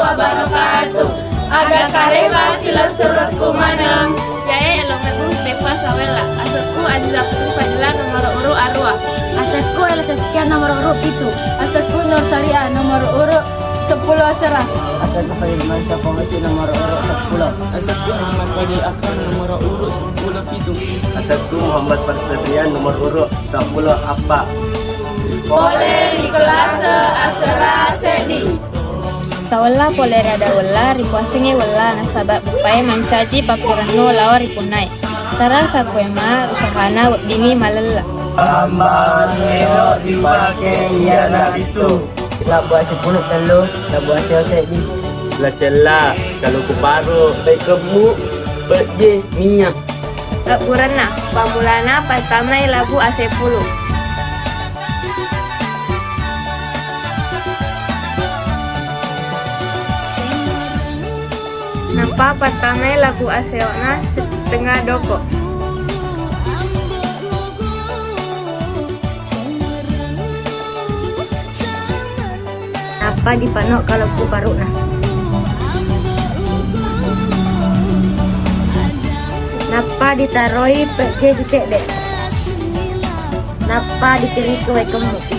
wabarakatuh. Aga kareba sila surat kumanang. Jaya elong mebu pepa sawela. Asatku Aziza Putri Fadila nomor urut arwah. Asatku Ela Saskia nomor urut 7. Asatku Nur Saria nomor urut 10 Asara. Asatku Fadil Mansa Pengasi nomor urut 10. Asatku Ahmad Fadil Akan nomor urut 10 pitu. Asatku Muhammad Farstabrian nomor urut 10 apa. Boleh di kelas Asara Sedi. Sawala polere ada wala rikuasinge wala nasabab bupai mencaji papirano lawa ripunai. Sarang sakuema usahana dini malala. Hamba nero dipakai iana itu. Labuan 10 telur, labuan sedi. Lacela kalau kuparu. Baik kebuk, je minyak. Laburana pamulana patamai labu A10. Napa patamai lagu aseona setengah doko. Apa dipanok kalau ku paruna? Napa ditaroi pergi sikit dek? Napa dipilih kue kamu?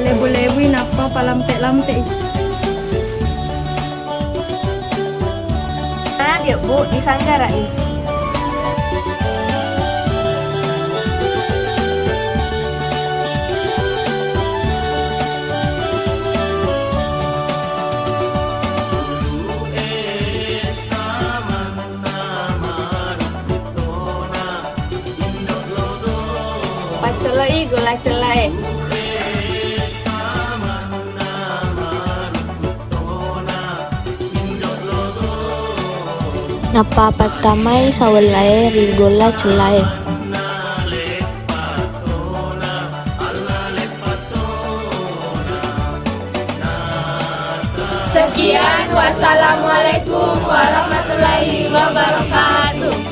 Lebu-lebu napa palampe-lampe. Nah dia bu disanggarai. Pacoloi gula celai. Napa patamai sawalai rigola celai. Sekian, wassalamualaikum warahmatullahi wabarakatuh.